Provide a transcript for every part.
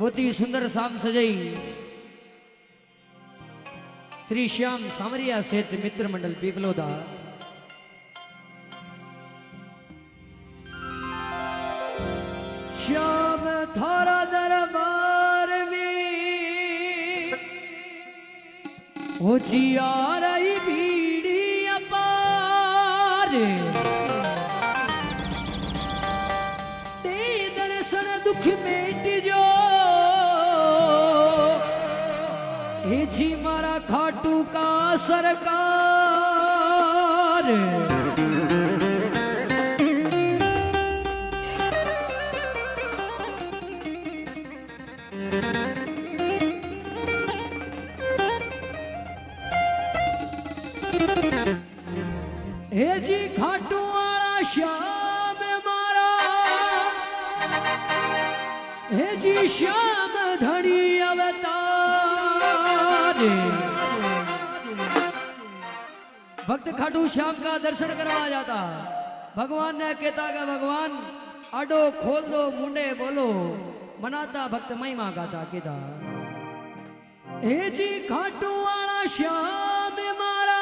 बहुत ही सुंदर शाम सजाई श्री श्याम सामरिया सहित मित्र मंडल पीपलोदा। श्याम थारा दरबार में हो जिया रही बीड़ी अपार, ते दर्शन दुख मेट जो हे जी मारा खाटू का सरकार। हे जी खाटू वाला श्याम मारा, हे जी श्याम धड़ी अवतार। भक्त खाटू श्याम का दर्शन करवा जाता, भगवान ने कहता कि भगवान आडो खोल दो मुंडे बोलो, मनाता भक्त महिमा गाता कहता। हे जी खाटू वाला श्याम मारा,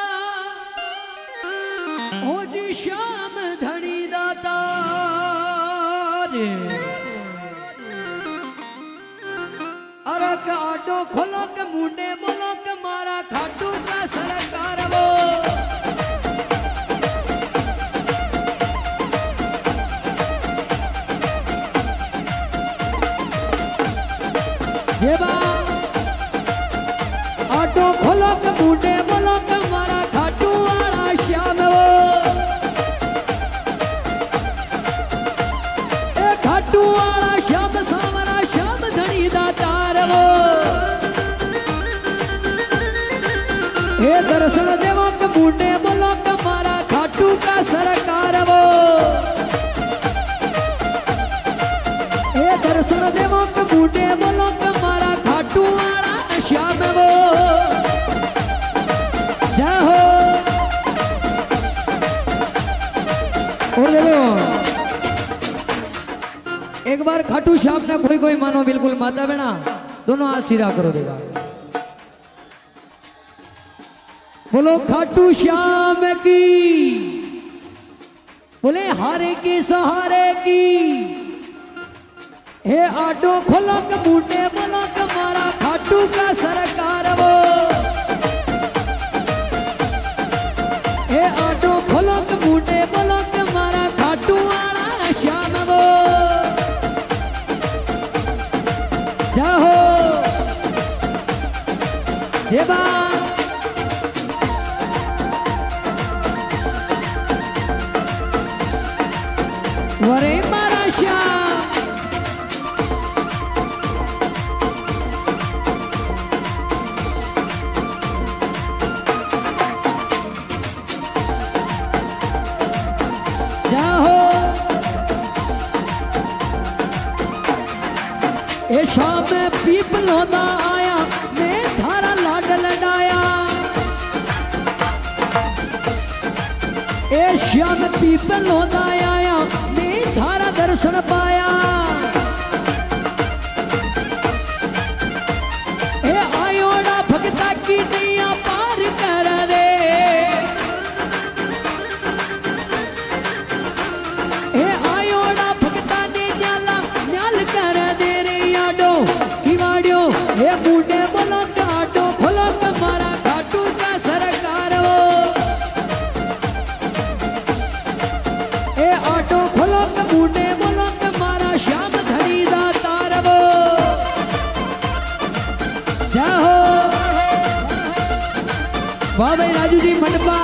ओ जी श्याम धनी दाता। अरे आडो खोलो के मुंडे बोलो के मारा खाटू का सरकार वो। ये बा आडो खोलो के मुंडे बोलो के मारा खाटू वाला श्याम वो। ए खाटू वाला श्याम सामरा श्याम धनी दातार वो। हे दर्शन देवो के मुंडे बोलो के मारा खाटू का सरकार वो। हे दर्शन देवो के मुंडे बोलो के मारा खाटू वाला श्याम वो। जय हो। और देखो एक बार खाटू श्याम ने कोई कोई मानो बिल्कुल माता बहना दोनों हाथ सीधा करो देगा। बोलो खाटू श्याम की, बोले हारे के सहारे की। हे आडो खोलो के बूटे बोलो के मारा खाटू का सरकार वो। हे आडो खोलो के बूटे बोलो के मारा खाटू वाला श्याम वो। जाहो देवा वरे मारा श्याम। ए शाम पीपलों दा आया मैं थारा लाड लडाया। ए श्याम पीपलों दा आया मैं थारा दर्शन पाया। ए आयोड़ा भगता की नैया पार कर दे। ए आयोड़ा भगता ने न्याला न्याल कर दे रे। किवाड़ियों हे बूढ़े बोलो के आटो खोलो के मारा खाटू का सरकार वो। ए आटो खोलो के बूढ़े बोलो के मारा श्याम धनी दातार वो। जय हो। वाह भाई राजू जी मंडपा।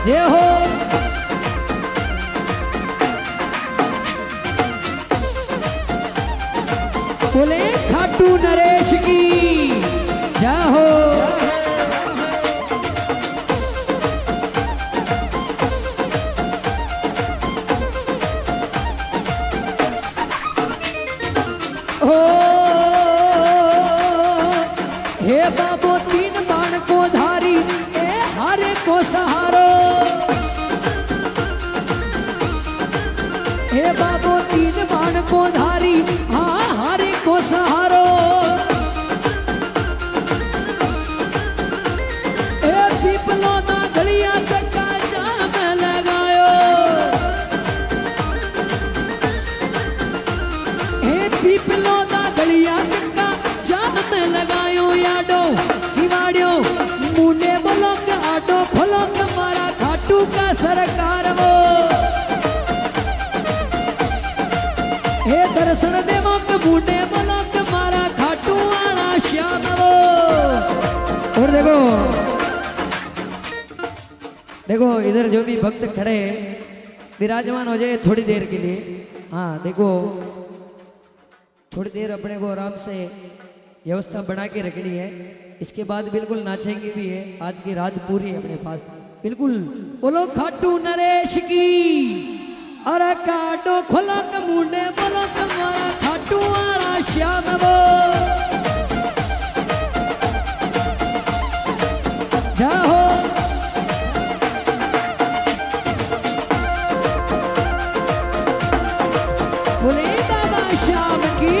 जय हो। बोले खाटू नरेश की जय हो। ओ हे बाबो तीन बाण को धारी, ए हारे को सहारो। को धारी हाँ हारे को सहारो ए पीपलों ना गलियां चक्का जाम लगायो ए पीपलों ना गलियां चक्का जाम लगायो याडो हिवाड़ियो मुने बोलो के आडो खोलो के मारा खाटू का सरकार वो हे दर्शन देवो के मुने बोलो के मारा खाटू वाला श्याम वो और देखो इधर जो भी भक्त खड़े विराजमान हो जाए थोड़ी देर के लिए। हाँ देखो थोड़ी देर अपने को आराम से व्यवस्था बना के रखनी है। इसके बाद बिल्कुल नाचेंगे भी है। आज की रात पूरी है अपने पास बिल्कुल। बोलो खाटू नरेश की अरे काटो खोला के मुंडे बोलो तुम्हारा खाटू वाला श्याम वो जाओ बोले बाबा श्याम की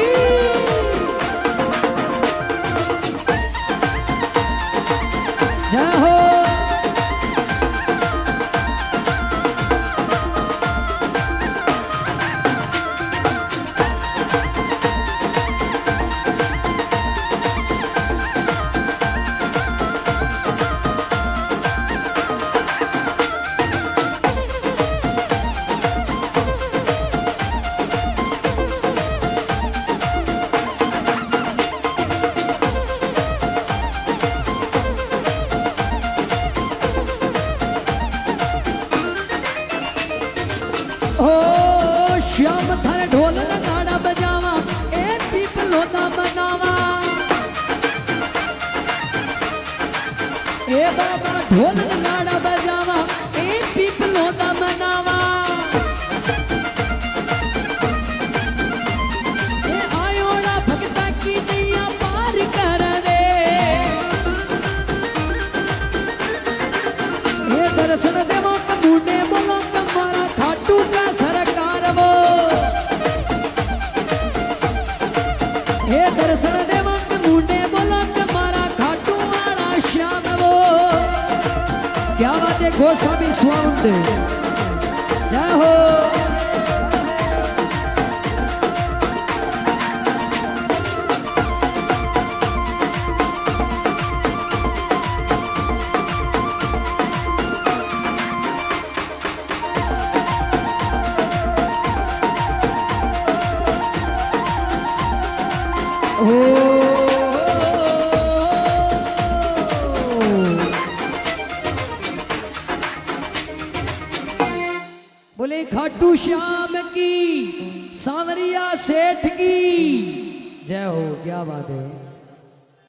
जाओ श्याम थारे ढोल नगाड़ा बजावा ए पीपलो ना मनावा ए बाबा ढोल नगाड़ा बजावा ए पीपलो ना मनावा ए आयोड़ा भक्ता की नैया पार कर दे ए दर्शन देवो कबूने बोलो कमारा खाटू का सरकार वो हे दर्शन देवा के मुंडे बोला तुम्हारा खाटू वाला श्याम वो क्या बात है गोस्वामी साउंड जय हो बोले खाटू श्याम की सांवरिया सेठ की जय हो। क्या बात है।